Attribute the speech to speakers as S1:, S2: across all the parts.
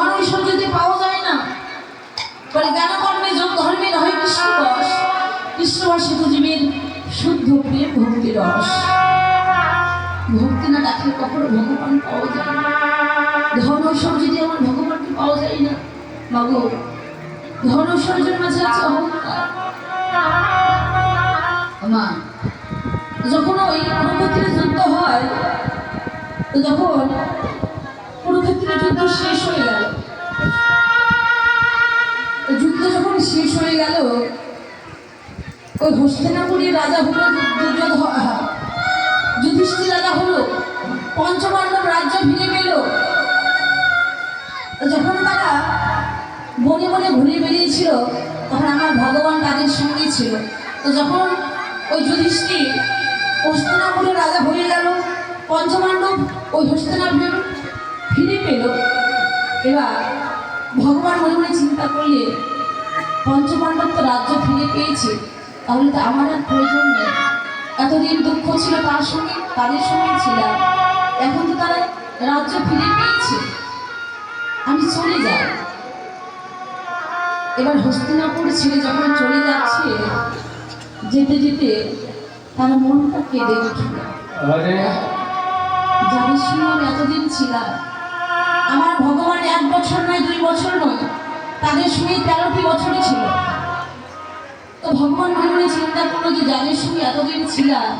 S1: ধন ঐশ্বর্য যদি পাওয়া যায় না, বলে জ্ঞান কর্মে যোগ ধর্মে নয় কৃষ্ণবশ, কৃষ্ণবশিত জীবের শুদ্ধ প্রেম ভক্তি রস। ভক্তি না ডাকলে কখনো ভগবান পাওয়া যায় না। ধন ঐশ্বর্য যদি আমার ভগবানকে পাওয়া যায় না, মাগো ধন ঐশ্বর্যের মাঝে আছে অহংকার। মা যখন ওই কুরুক্ষেত্রের যুদ্ধ হয়, তো যখন কুরুক্ষেত্রের যুদ্ধ শেষ হয়ে গেল, যুদ্ধ যখন শেষ হয়ে গেল, ওই হস্তিনাপুরের রাজা হলো যুধিষ্ঠির রাজা হলো, পঞ্চপাণ্ডব রাজ্য ফিরে পেল। যখন তারা বনে বনে ঘুরে বেরিয়েছিল, তখন আমার ভগবান তাদের সঙ্গে ছিল। তো যখন ওই যুধিষ্ঠির হস্তিনাপুরের রাজা হয়ে গেল, পঞ্চপাণ্ডব ওই হস্তিনাপুর ফিরে পেল, এবার ভগবান মনে মনে চিন্তা করলে, পঞ্চপাণ্ডব তো রাজ্য ফিরে পেয়েছে, তাহলে তো আমার আর প্রয়োজন নেই। এতদিন দুঃখ ছিল তার সঙ্গে, তাদের সঙ্গে ছিলাম, এখন তো তারা রাজ্য ফিরে পেয়েছে, আমি চলে যাই। এবার হস্তিনাপুর ছেড়ে যখন চলে যাচ্ছে, যেতে যেতে তার মনটা কেঁদে উঠল। যাদের সঙ্গে আমি এতদিন ছিলাম, আমার ভগবান 1 বছর নয় 2 বছর নয়, তাদের সঙ্গে 13টি বছরই ছিল। তো ভগবান মনে মনে চিন্তা করলো যে যাদের সঙ্গে এতদিন ছিলাম,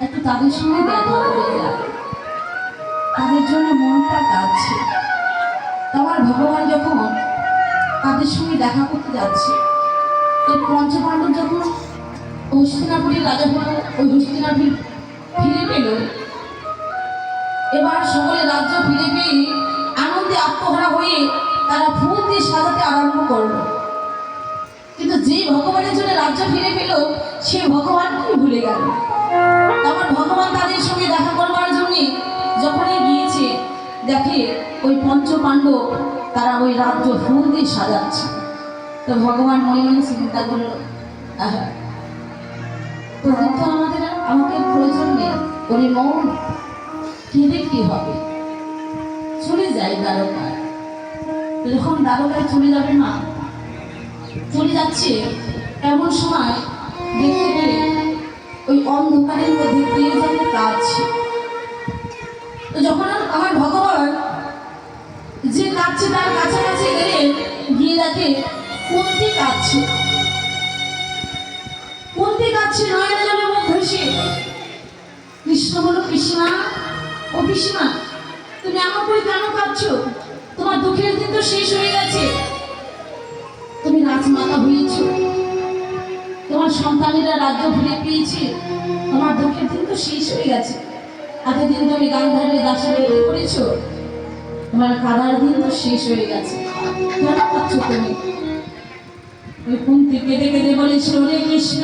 S1: একটু তাদের সঙ্গে দেখা হয়ে যায়, তাদের জন্য মনটা কাঁদছে। আমার ভগবান যখন তাদের সঙ্গে দেখা করতে যাচ্ছে, এই পঞ্চপাণ্ডব যখন হস্তিনাপুরের রাজা হলো, ওই হস্তিনাপুর ফিরে পেল, এবার সকলে রাজ্য ফিরে পেয়ে আনন্দে আত্মহারা হয়ে তারা ফুল দিয়ে সাজাতে আরম্ভ করলো। কিন্তু যে ভগবানের জন্য রাজ্য ফিরে পেল, সে ভগবানকে ভুলে গেল। আমার ভগবান তাদের সঙ্গে দেখা করবার জন্য যখনই গিয়েছে, দেখে ওই পঞ্চপাণ্ডব তারা ওই রাজ্য ফুল দিয়ে সাজাচ্ছে। তো ভগবান মনে মনে চিন্তা করলো, তোদের তো আমাকে প্রয়োজন নেই, ওরে মন কেঁদে কি হবে, চলে যাই দ্বারকায়। যখন দ্বারকায় চলে যাবে না, চলে যাচ্ছে, এমন সময় দেখতে পেলে ওই অন্ধকারের মধ্যে কে যেন কাঁদছে। তো যখন আমার ভগবান যে কাঁদছে তার কাছাকাছি গেলে গিয়ে দেখে কুন্তি কাঁদছে। কুন্তি কাঁদছে, নয়নে জলে মুখ ভেসে। কৃষ্ণ বলল, কৃষ্ণা, ও কৃষ্ণা, তুমি আমার করে কেন কাঁদছো? তোমার দুঃখের দিন তো শেষ হয়ে গেছে, তুমি রাজমাতা হয়েছ, তোমার সন্তানেরা রাজ্য ফিরে পেয়েছে, তোমার দুঃখের দিন তো শেষ হয়ে গেছে। এতদিন তুমি গান্ধারী দাসী করেছ, তোমার কাদার দিন তো শেষ হয়ে গেছে, কেন পাচ্ছ তুমি? ওই কুন্তি কেঁদে কেঁদে বলেছিল, রে কৃষ্ণ,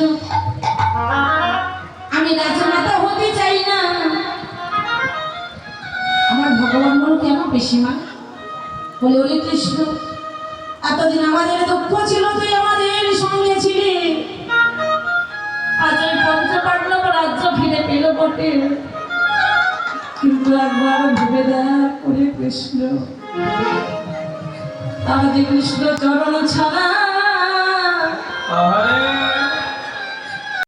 S1: আমি রাজমাতা হতে চাই না। আমার ভগবান বলো, কেন পিসিমা? বলে, ওরে কৃষ্ণ, এতদিন আমাদের দুঃখ ছিল, তুই আমাদের সঙ্গে ছিলি, আজ ওই পঞ্চপাণ্ডব রাজ্য ফিরে পেল বটে, কিন্তু একবার ভেবে দেখ ওরে কৃষ্ণ, আজ কৃষ্ণ চরণ ছাড়া